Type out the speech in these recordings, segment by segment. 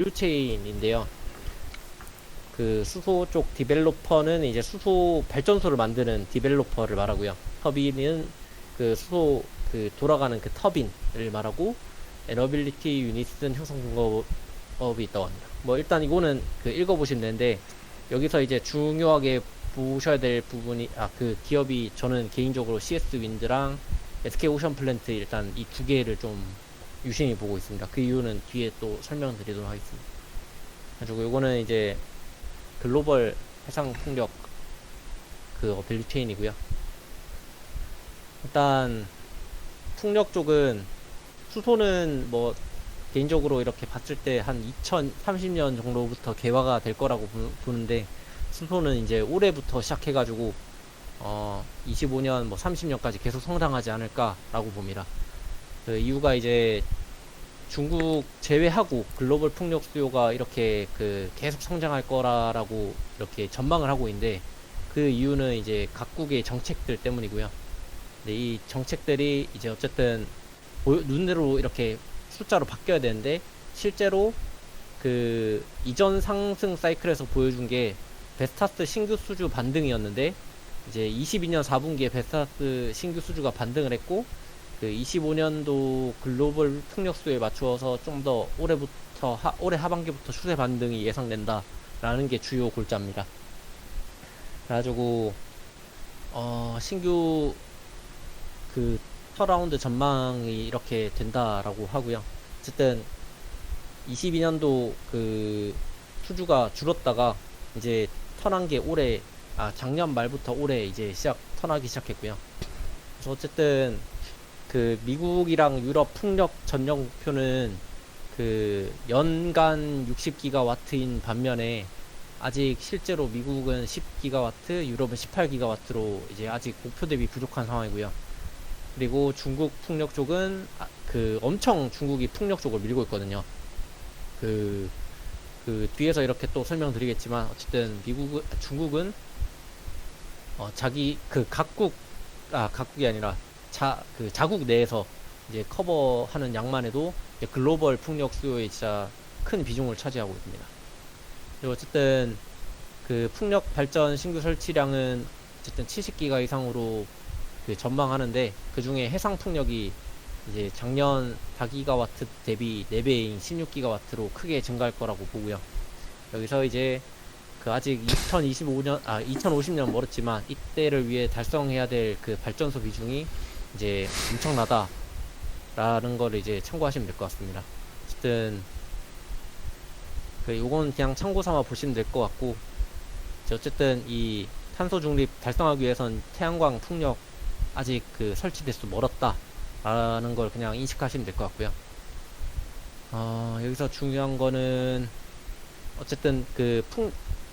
블루체인인데요. 그 수소 쪽 디벨로퍼는 이제 수소 발전소를 만드는 디벨로퍼를 말하고요. 터빈은 그 수소 그 돌아가는 그 터빈을 말하고, 에너빌리티 유닛은 형성 공업이 있다고 합니다. 뭐 일단 이거는 그 읽어보시면 되는데, 여기서 이제 중요하게 보셔야 될 부분이, 그 기업이, 저는 개인적으로 CS 윈드랑 SK 오션 플랜트, 일단 이 두 개를 좀 유심히 보고 있습니다. 그 이유는 뒤에 또 설명드리도록 하겠습니다. 가지고 요거는 이제 글로벌 해상 풍력 그 밸류체인이고요. 일단 풍력 쪽은, 수소는 뭐 개인적으로 이렇게 봤을 때 한 2030년 정도부터 개화가 될 거라고 보는데, 수소는 이제 올해부터 시작해가지고 25년 뭐 30년까지 계속 성장하지 않을까라고 봅니다. 그 이유가 이제 중국 제외하고 글로벌 풍력 수요가 이렇게 그 계속 성장할 거라고 이렇게 전망을 하고 있는데, 그 이유는 이제 각국의 정책들 때문이고요. 근데 이 정책들이 이제 어쨌든 눈으로 이렇게 숫자로 바뀌어야 되는데, 실제로 그 이전 상승 사이클에서 보여준 게 베스타스 신규 수주 반등이었는데, 이제 22년 4분기에 베스타스 신규 수주가 반등을 했고, 그 25년도 글로벌 풍력 수요에 맞추어서 좀 더 올해 하반기부터 추세 반등이 예상된다라는 게 주요 골자입니다. 그래가지고 신규 그 턴라운드 전망이 이렇게 된다라고 하고요. 어쨌든 22년도 그 수주가 줄었다가 이제 턴한 게 작년 말부터 올해 이제 턴하기 시작했고요. 그래서 어쨌든 그 미국이랑 유럽 풍력 전력표는 그 연간 60기가와트인 반면에, 아직 실제로 미국은 10기가와트, 유럽은 18기가와트로 이제 아직 목표 대비 부족한 상황이고요. 그리고 중국 풍력 쪽은 그 엄청 중국이 풍력 쪽을 밀고 있거든요. 그 뒤에서 이렇게 또 설명드리겠지만, 어쨌든 중국은 자기 그 각국이 아니라 그 자국 내에서 이제 커버하는 양만 해도 글로벌 풍력 수요에 진짜 큰 비중을 차지하고 있습니다. 그리고 어쨌든 그 풍력 발전 신규 설치량은 어쨌든 70기가 이상으로 그 전망하는데, 그 중에 해상 풍력이 이제 작년 4기가와트 대비 4배인 16기가와트로 크게 증가할 거라고 보고요. 여기서 이제 그 아직 2050년 멀었지만, 이때를 위해 달성해야 될 그 발전소 비중이 이제 엄청나다라는 거를 이제 참고하시면 될 것 같습니다. 어쨌든 요건 그냥 참고 삼아 보시면 될 것 같고, 어쨌든 이 탄소 중립 달성하기 위해선 태양광 풍력 아직 그 설치 대수 멀었다라는 걸 그냥 인식하시면 될 것 같고요. 여기서 중요한 거는 어쨌든 그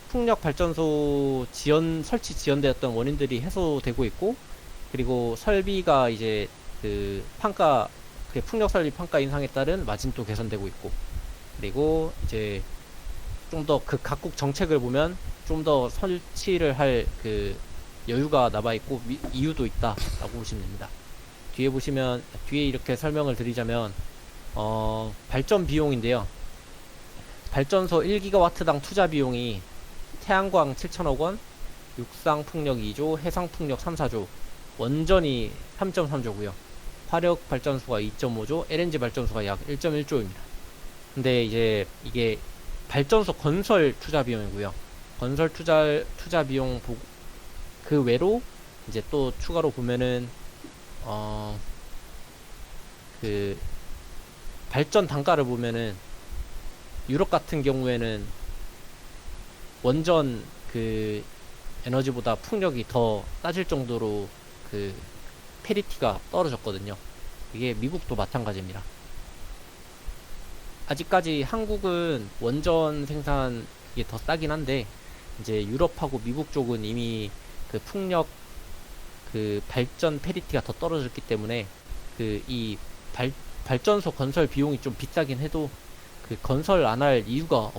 풍력 발전소 설치 지연되었던 원인들이 해소되고 있고, 그리고 설비가 이제 그 풍력 설비 판가 인상에 따른 마진도 개선되고 있고, 그리고 이제 좀 더 그 각국 정책을 보면 좀 더 설치를 할 그 여유가 남아있고 이유도 있다라고 보시면 됩니다. 뒤에 이렇게 설명을 드리자면, 발전 비용인데요. 발전소 1기가와트당 투자 비용이 태양광 7천억 원, 육상 풍력 2조, 해상 풍력 3, 4조, 원전이 3.3조고요. 화력 발전소가 2.5조, LNG 발전소가 약 1.1조입니다. 근데 이제 이게 발전소 건설 투자 비용이고요. 건설 투자 비용 그 외로 이제 또 추가로 보면은 그 발전 단가를 보면은, 유럽 같은 경우에는 원전 그 에너지보다 풍력이 더 따질 정도로 그 페리티가 떨어졌거든요. 이게 미국도 마찬가지입니다. 아직까지 한국은 원전 생산 이게 더 싸긴 한데, 이제 유럽하고 미국 쪽은 이미 그 풍력 그 발전 페리티가 더 떨어졌기 때문에, 그 이 발전소 건설 비용이 좀 비싸긴 해도 그 건설 안 할 이유가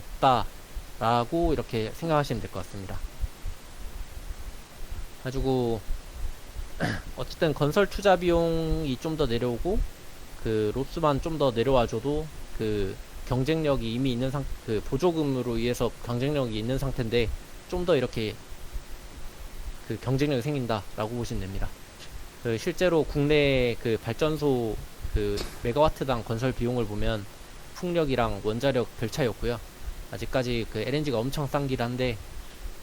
없다라고 이렇게 생각하시면 될 것 같습니다. 가지고 어쨌든 건설 투자 비용이 좀 더 내려오고, 그 로스만 좀 더 내려와줘도 그 경쟁력이 이미 있는 그 보조금으로 의해서 경쟁력이 있는 상태인데 좀 더 이렇게 그 경쟁력이 생긴다라고 보시면 됩니다. 그 실제로 국내 그 발전소 그 메가와트당 건설 비용을 보면 풍력이랑 원자력 별 차이 없고요. 아직까지 그 LNG가 엄청 싼긴 한데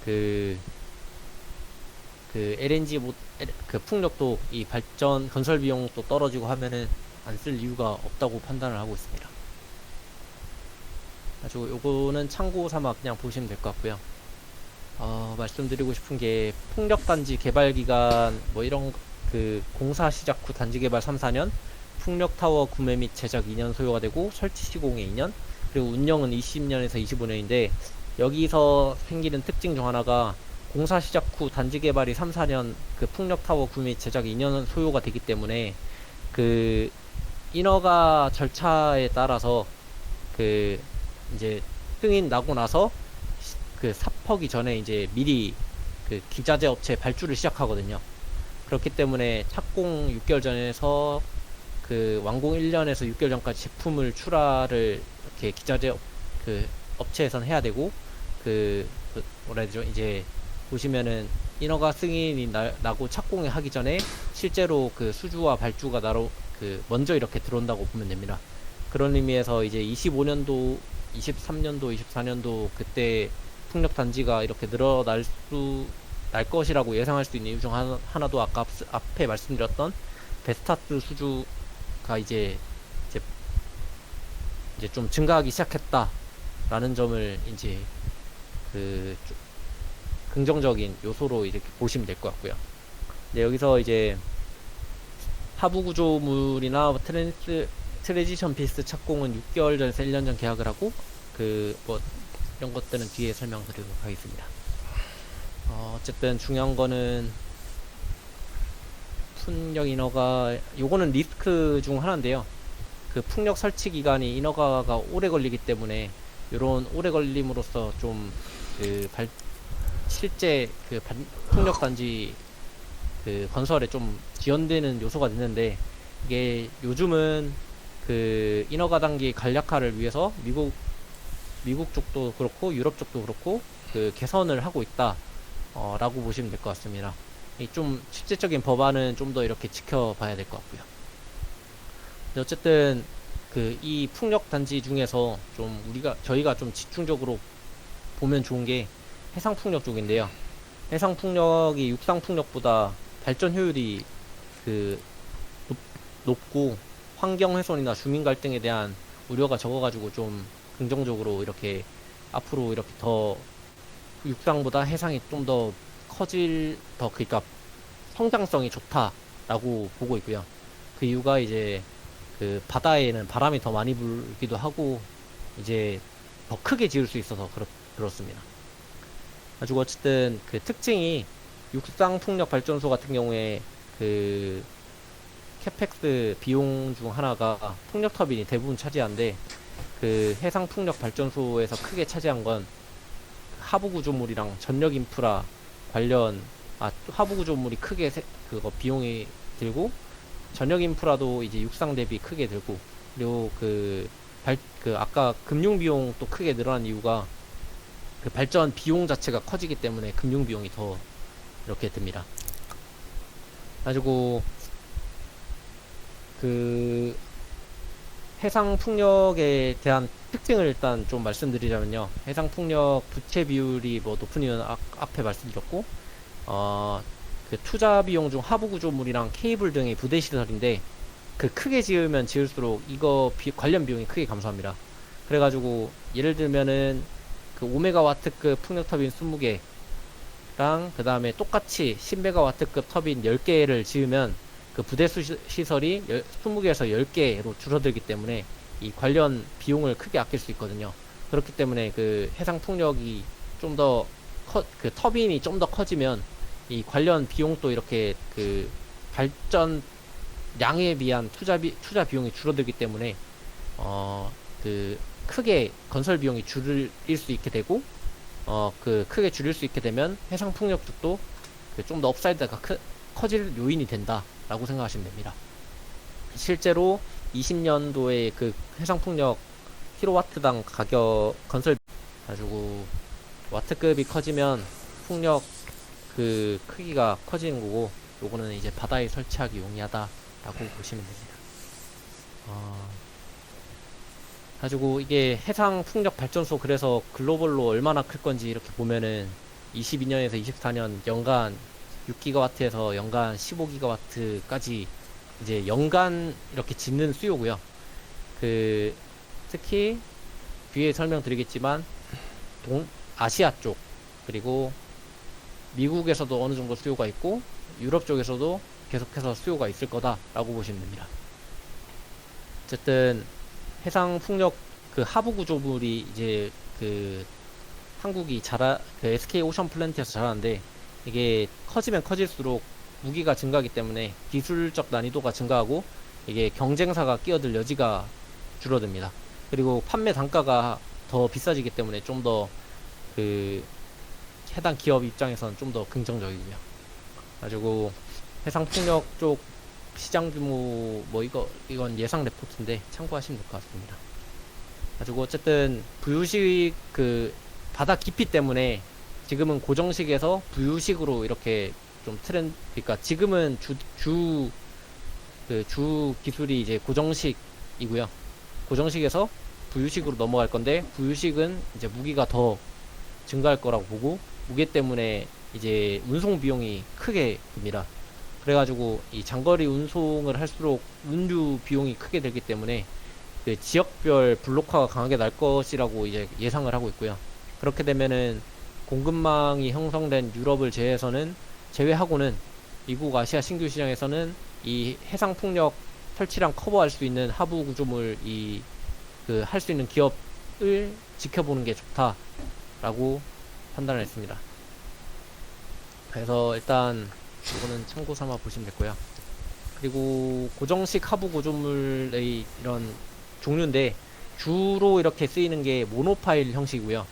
그 LNG 그 풍력도 이 발전 건설 비용도 떨어지고 하면은 안 쓸 이유가 없다고 판단을 하고 있습니다. 가지고 요거는 참고 삼아 그냥 보시면 될 것 같고요. 말씀드리고 싶은 게 풍력단지 개발 기간 뭐 이런 그 공사 시작 후 단지 개발 3, 4년, 풍력타워 구매 및 제작 2년 소요가 되고 설치 시공에 2년, 그리고 운영은 20년에서 25년인데 여기서 생기는 특징 중 하나가 공사 시작 후 단지 개발이 3, 4년 그 풍력타워 구매 및 제작 2년 소요가 되기 때문에 그 인허가 절차에 따라서 그 이제 승인 나고 나서 그 삽하기 전에 이제 미리 그 기자재 업체 발주를 시작하거든요. 그렇기 때문에 착공 6개월 전에서 그 완공 1년에서 6개월 전까지 제품을 출하를 이렇게 기자재 그 업체에선 해야 되고 그 뭐라 해야 되죠? 이제 보시면은 인허가 승인이 나고 착공을 하기 전에 실제로 그 수주와 발주가 그 먼저 이렇게 들어온다고 보면 됩니다. 그런 의미에서 이제 25년도, 23년도, 24년도 그때 풍력 단지가 이렇게 날 것이라고 예상할 수 있는 이유 중 하나도 아까 앞에 말씀드렸던 베스타스 수주가 이제 좀 증가하기 시작했다라는 점을 이제 그 긍정적인 요소로 이렇게 보시면 될 것 같고요. 네, 여기서 이제 하부 구조물이나 트레지션 피스 착공은 6개월 전에서 1년 전 계약을 하고 뭐 이런 것들은 뒤에 설명드리도록 하겠습니다. 어쨌든 중요한 거는 풍력 인허가 요거는 리스크 중 하나인데요. 그 풍력 설치 기간이 인허가가 오래 걸리기 때문에 요런 오래 걸림으로써 좀 실제 풍력 단지 그 건설에 좀 지연되는 요소가 됐는데 이게 요즘은 그 인허가 단기 간략화를 위해서 미국 쪽도 그렇고 유럽 쪽도 그렇고 그 개선을 하고 있다 라고 보시면 될 것 같습니다. 이 좀 실질적인 법안은 좀 더 이렇게 지켜봐야 될 것 같고요. 근데 어쨌든 이 풍력 단지 중에서 좀 저희가 좀 집중적으로 보면 좋은 게 해상 풍력 쪽인데요. 해상 풍력이 육상 풍력보다 발전 효율이 높고 환경 훼손이나 주민 갈등에 대한 우려가 적어가지고 좀 긍정적으로 이렇게 앞으로 이렇게 더 육상보다 해상이 좀 더 그러니까 성장성이 좋다라고 보고 있고요. 그 이유가 이제 그 바다에는 바람이 더 많이 불기도 하고 이제 더 크게 지을 수 있어서 그렇습니다. 가지고 어쨌든 그 특징이 육상 풍력 발전소 같은 경우에 그 캐펙스 비용 중 하나가 풍력 터빈이 대부분 차지하는데 그 해상 풍력 발전소에서 크게 차지한 건 하부 구조물이랑 전력 인프라 관련 하부 구조물이 크게 그거 비용이 들고 전력 인프라도 이제 육상 대비 크게 들고 그리고 아까 금융 비용도 크게 늘어난 이유가 그 발전 비용 자체가 커지기 때문에 금융 비용이 더 이렇게 듭니다. 가지고 그 해상 풍력에 대한 특징을 일단 좀 말씀드리자면요. 해상 풍력 부채 비율이 뭐 높은 이유는 앞에 말씀드렸고, 그 투자 비용 중 하부 구조물이랑 케이블 등의 부대 시설인데, 그 크게 지으면 지을수록 이거 관련 비용이 크게 감소합니다. 그래가지고 예를 들면은 그 5메가와트급 풍력 터빈 20개랑 그 다음에 똑같이 10메가와트급 터빈 10개를 지으면 그 부대 시설이 20개에서 10개로 줄어들기 때문에 이 관련 비용을 크게 아낄 수 있거든요. 그렇기 때문에 그 해상 풍력이 좀 더 그 터빈이 좀 더 커지면 이 관련 비용도 이렇게 그 발전 량에 비한 투자 비용이 줄어들기 때문에 그 크게 건설 비용이 줄일 수 있게 되고 그 크게 줄일 수 있게 되면 해상 풍력 쪽도 그 좀 더 업사이드가 커질 요인이 된다라고 생각하시면 됩니다. 실제로 20년도에 그 해상 풍력 킬로와트당 가격 건설 가지고 와트급이 커지면 풍력 그 크기가 커지는 거고, 요거는 이제 바다에 설치하기 용이하다라고 보시면 됩니다. 가지고 이게 해상 풍력 발전소, 그래서 글로벌로 얼마나 클 건지 이렇게 보면은 22년에서 24년 연간 6기가와트에서 연간 15기가와트까지 이제 연간 이렇게 짓는 수요고요. 그 특히 뒤에 설명드리겠지만 아시아 쪽, 그리고 미국에서도 어느 정도 수요가 있고 유럽 쪽에서도 계속해서 수요가 있을 거다라고 보시면 됩니다. 어쨌든 해상 풍력 그 하부 구조물이 이제 그 한국이 그 SK 오션 플랜트에서 잘하는데, 이게 커지면 커질수록 무기가 증가하기 때문에 기술적 난이도가 증가하고 이게 경쟁사가 끼어들 여지가 줄어듭니다. 그리고 판매 단가가 더 비싸지기 때문에 좀 더 그 해당 기업 입장에서는 좀 더 긍정적이고요. 가지고 해상 풍력 쪽 시장 규모 뭐 이건 예상 레포트인데 참고하시면 될 것 같습니다. 가지고 어쨌든 부유식 그 바다 깊이 때문에 지금은 고정식에서 부유식으로 이렇게 좀 그러니까 지금은 주 기술이 이제 고정식이고요. 고정식에서 부유식으로 넘어갈 건데, 부유식은 이제 무기가 더 증가할 거라고 보고, 무게 때문에 이제 운송 비용이 크게 듭니다. 그래가지고 이 장거리 운송을 할수록 운유 비용이 크게 들기 때문에 그 지역별 블록화가 강하게 날 것이라고 이제 예상을 하고 있고요. 그렇게 되면은 공급망이 형성된 유럽을 제외하고는 미국, 아시아 신규 시장에서는 이 해상 풍력 설치량 커버할 수 있는 하부 구조물 할 수 있는 기업을 지켜보는 게 좋다라고 판단을 했습니다. 그래서 일단 이거는 참고 삼아 보시면 됐고요. 그리고 고정식 하부 구조물의 이런 종류인데, 주로 이렇게 쓰이는 게 모노파일 형식이고요.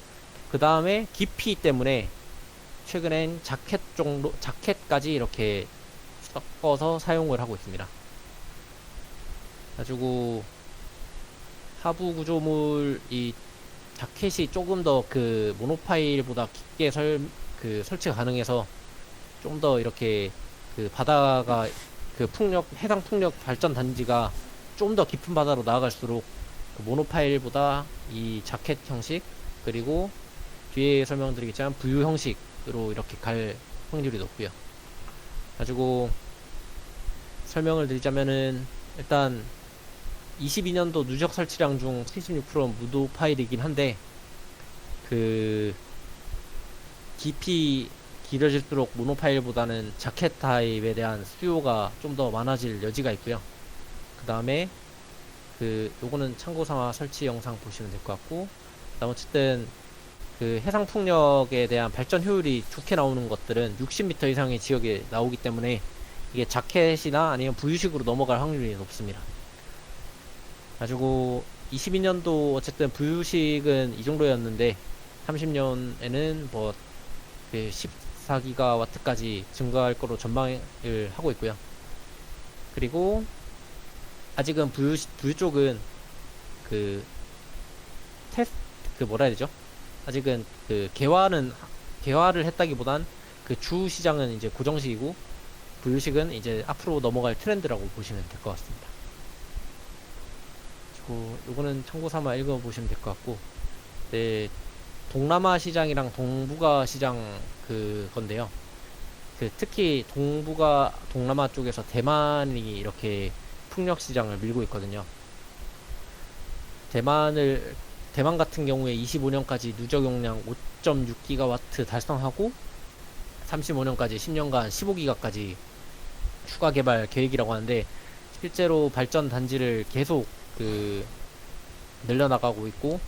그 다음에 깊이 때문에 최근엔 자켓까지 이렇게 섞어서 사용을 하고 있습니다. 가지고 하부 구조물 이 자켓이 조금 더 그 모노파일보다 깊게 설치가 가능해서 좀 더 이렇게 그 바다가 그 해상 풍력 발전 단지가 좀 더 깊은 바다로 나아갈수록 그 모노파일보다 이 자켓 형식, 그리고 뒤에 설명드리겠지만 부유 형식으로 이렇게 갈 확률이 높고요. 가지고 설명을 드리자면은, 일단 22년도 누적 설치량 중 76%는 무도파일이긴 한데, 그 깊이 길어질수록 모노파일보다는 자켓 타입에 대한 수요가 좀 더 많아질 여지가 있고요. 그 다음에 요거는 참고삼아 설치 영상 보시면 될 것 같고, 그다음 어쨌든 그 해상 풍력에 대한 발전 효율이 좋게 나오는 것들은 60m 이상의 지역에 나오기 때문에 이게 자켓이나 아니면 부유식으로 넘어갈 확률이 높습니다. 가지고 22년도 어쨌든 부유식은 이 정도였는데, 30년에는 뭐 14기가와트까지 증가할 거로 전망을 하고 있고요. 그리고 아직은 부유 쪽은 뭐라 해야 되죠? 아직은 개화를 했다기보단 그 주 시장은 이제 고정식이고, 부유식은 이제 앞으로 넘어갈 트렌드라고 보시면 될 것 같습니다. 그리고 요거는 참고 삼아 읽어보시면 될 것 같고, 네, 동남아 시장이랑 동북아 시장 건데요. 특히 동남아 쪽에서 대만이 이렇게 풍력 시장을 밀고 있거든요. 대만 같은 경우에 25년까지 누적 용량 5.6기가와트 달성하고 35년까지 10년간 15기가까지 추가 개발 계획이라고 하는데, 실제로 발전 단지를 계속 늘려나가고 있고,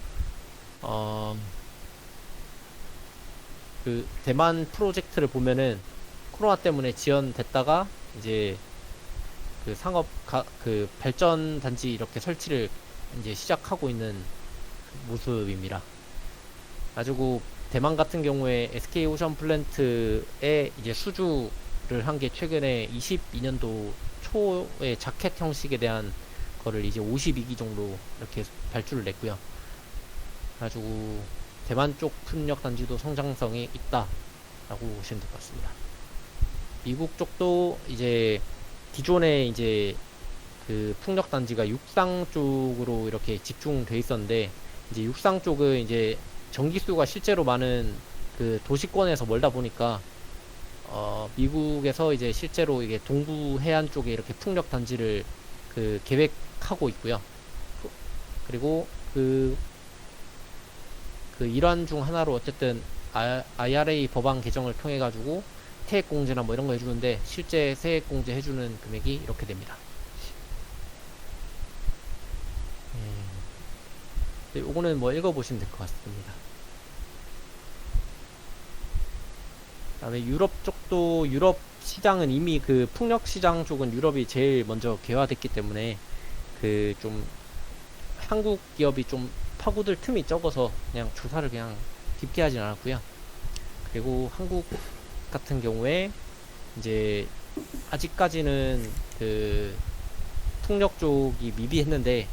대만 프로젝트를 보면은 코로나 때문에 지연됐다가 이제 발전 단지 이렇게 설치를 이제 시작하고 있는 모습입니다. 가지고 대만 같은 경우에 SK 오션 플랜트에 이제 수주를 한 게 최근에 22년도 초에 자켓 형식에 대한 거를 이제 52기 정도 이렇게 발주를 냈고요. 그래가지고 대만 쪽 풍력 단지도 성장성이 있다라고 보시면 될 것 같습니다. 미국 쪽도 이제 기존에 이제 그 풍력 단지가 육상 쪽으로 이렇게 집중돼 있었는데, 이제 육상 쪽은 이제 전기수가 실제로 많은 그 도시권에서 멀다 보니까 미국에서 이제 실제로 이게 동부 해안 쪽에 이렇게 풍력 단지를 그 계획하고 있고요. 그리고 그 일환 중 하나로 어쨌든 IRA 법안 개정을 통해 가지고 세액 공제나 뭐 이런 거 해주는데, 실제 세액 공제 해주는 금액이 이렇게 됩니다. 요거는 뭐 읽어보시면 될 것 같습니다. 그다음에 유럽 쪽도, 유럽 시장은 이미 그 풍력 시장 쪽은 유럽이 제일 먼저 개화됐기 때문에 그 좀 한국 기업이 좀 파고들 틈이 적어서 그냥 조사를 그냥 깊게 하진 않았고요. 그리고 한국 같은 경우에 이제 아직까지는 그 풍력 쪽이 미비했는데,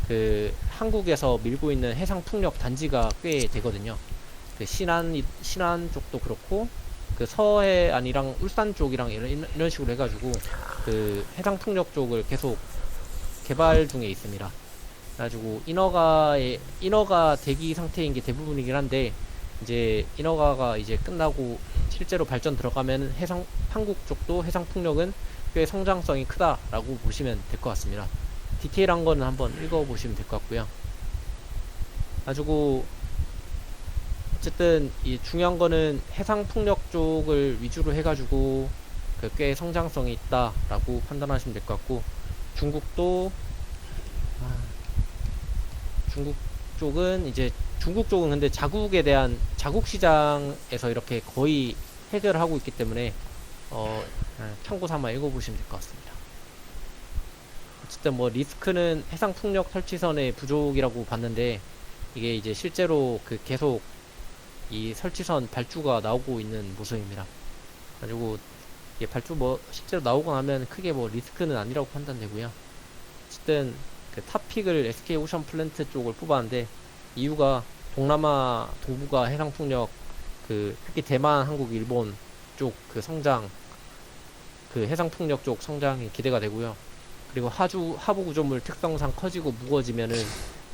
그 한국에서 밀고 있는 해상 풍력 단지가 꽤 되거든요. 그 신안 쪽도 그렇고, 그 서해안이랑 울산 쪽이랑 이런 식으로 해가지고 그 해상 풍력 쪽을 계속 개발 중에 있습니다. 그래가지고 인허가 대기 상태인 게 대부분이긴 한데, 이제 인허가가 이제 끝나고 실제로 발전 들어가면 한국 쪽도 해상 풍력은 꽤 성장성이 크다라고 보시면 될 것 같습니다. 디테일한 거는 한번 읽어보시면 될 것 같고요. 가지고 어쨌든 이 중요한 거는 해상 풍력 쪽을 위주로 해가지고 꽤 성장성이 있다라고 판단하시면 될 것 같고, 중국도 중국 쪽은 이제 중국 쪽은 근데 자국에 대한 자국 시장에서 이렇게 거의 해결하고 있기 때문에 참고 삼아 읽어보시면 될 것 같습니다. 어쨌든 뭐 리스크는 해상 풍력 설치선의 부족이라고 봤는데, 이게 이제 실제로 그 계속 이 설치선 발주가 나오고 있는 모습입니다. 그리고 이게 발주 뭐 실제로 나오고 나면 크게 뭐 리스크는 아니라고 판단되고요. 어쨌든 그 탑픽을 SK 오션 플랜트 쪽을 뽑았는데, 이유가 동남아 동부가 해상 풍력, 그 특히 대만, 한국, 일본 쪽 그 성장, 그 해상 풍력 쪽 성장이 기대가 되고요. 그리고 하부 구조물 특성상 커지고 무거워지면은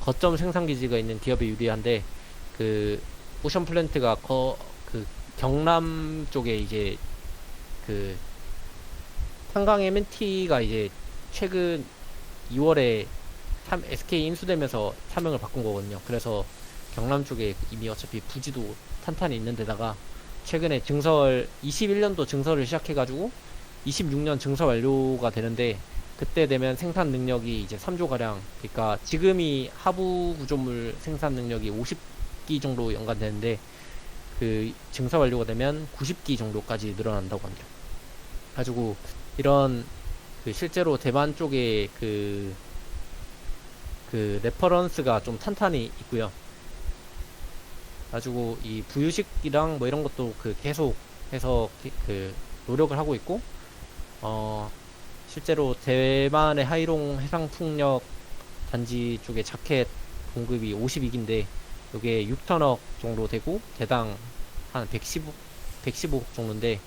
거점 생산 기지가 있는 기업에 유리한데, 그 오션 플랜트가 그 경남 쪽에 이제 그 한강 M&T가 이제 최근 2월에 SK 인수되면서 사명을 바꾼 거거든요. 그래서 경남 쪽에 이미 어차피 부지도 탄탄히 있는 데다가 최근에 21년도 증설을 시작해가지고 26년 증설 완료가 되는데, 그때 되면 생산 능력이 이제 3조 가량, 그러니까 지금이 하부 구조물 생산 능력이 50기 정도 연간되는데, 그 증설 완료가 되면 90기 정도까지 늘어난다고 합니다. 가지고 이런 그 실제로 대만 쪽에 그 레퍼런스가 좀 탄탄히 있고요. 가지고 이 부유식이랑 뭐 이런 것도 그 계속 해서 그 노력을 하고 있고, 실제로 대만의 하이롱 해상풍력 단지 쪽에 자켓 공급이 52기인데 이게 6천억 정도 되고 대당 한 115억 정도인데,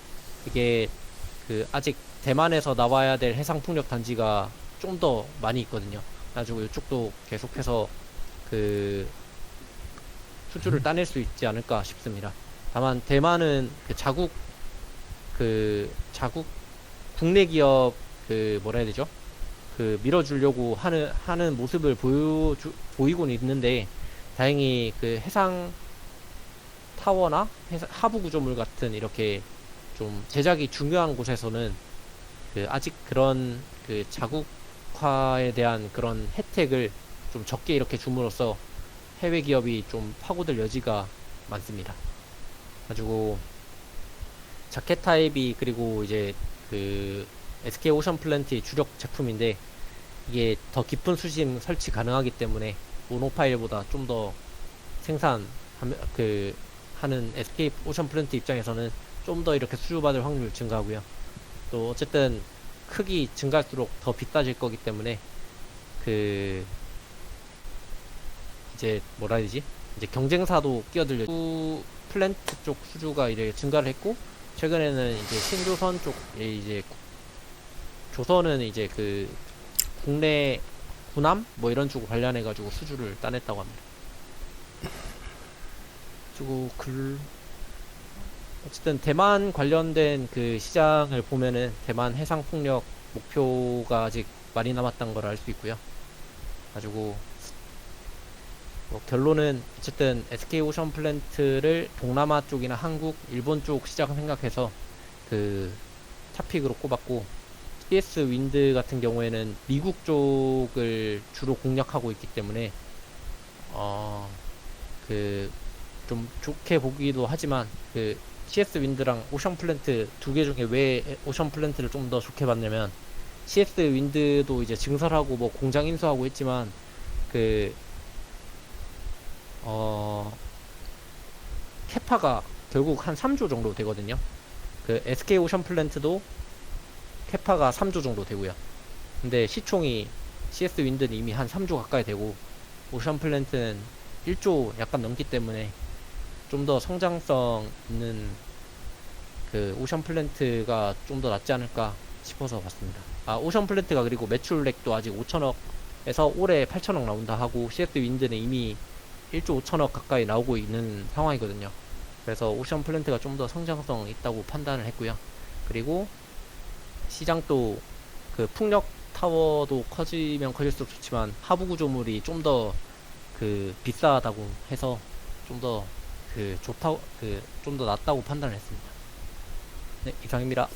이게 그 아직 대만에서 나와야 될 해상풍력 단지가 좀 더 많이 있거든요. 그래가지고 이쪽도 계속해서 그 수주를 따낼 수 있지 않을까 싶습니다. 다만 대만은 자국 국내 기업 그 뭐라 해야 되죠? 그 밀어주려고 하는 모습을 보이고는 있는데, 다행히 그 해상 타워나 하부 구조물 같은 이렇게 좀 제작이 중요한 곳에서는 그 아직 그런 그 자국화에 대한 그런 혜택을 좀 적게 이렇게 줌으로써 해외 기업이 좀 파고들 여지가 많습니다. 가지고 자켓 타입이, 그리고 이제 그 SK 오션 플랜트의 주력 제품인데, 이게 더 깊은 수심 설치 가능하기 때문에 모노파일보다 좀 더 하는 SK 오션 플랜트 입장에서는 좀 더 이렇게 수주받을 확률 증가하고요. 또 어쨌든 크기 증가할수록 더 비싸질 거기 때문에 그 이제 뭐라 해야 되지? 이제 경쟁사도 끼어들려 플랜트 쪽 수주가 이제 증가를 했고 최근에는 이제 신조선 쪽 이제 조선은 이제 그 국내 군함 뭐 이런 쪽 관련해 가지고 수주를 따냈다고 합니다. 그리고 어쨌든 대만 관련된 그 시장을 보면은 대만 해상 폭력 목표가 아직 많이 남았다는 걸 알 수 있고요. 가지고 뭐 결론은 어쨌든 SK 오션 플랜트를 동남아 쪽이나 한국, 일본 쪽 시장 생각해서 그 탑픽으로 꼽았고 CS 윈드 같은 경우에는 미국 쪽을 주로 공략하고 있기 때문에 그 좀 좋게 보기도 하지만 그 CS 윈드랑 오션 플랜트 두 개 중에 왜 오션 플랜트를 좀 더 좋게 봤냐면 CS 윈드도 이제 증설하고 뭐 공장 인수하고 했지만 그 캐파가 결국 한 3조 정도 되거든요. 그 SK 오션 플랜트도 캐파가 3조 정도 되고요. 근데 시총이 CS 윈드는 이미 한 3조 가까이 되고 오션 플랜트는 1조 약간 넘기 때문에 좀 더 성장성 있는 그 오션 플랜트가 좀 더 낫지 않을까 싶어서 봤습니다. 아, 오션 플랜트가 그리고 매출액도 아직 5천억에서 올해 8천억 나온다 하고 CS 윈드는 이미 1조 5천억 가까이 나오고 있는 상황이거든요. 그래서 오션 플랜트가 좀 더 성장성 있다고 판단을 했고요. 그리고 시장도 그 풍력 타워도 커지면 커질수록 좋지만 하부 구조물이 좀 더 그 비싸다고 해서 좀 더 그 좋다 그 좀 더 낫다고 판단을 했습니다. 네, 이상입니다.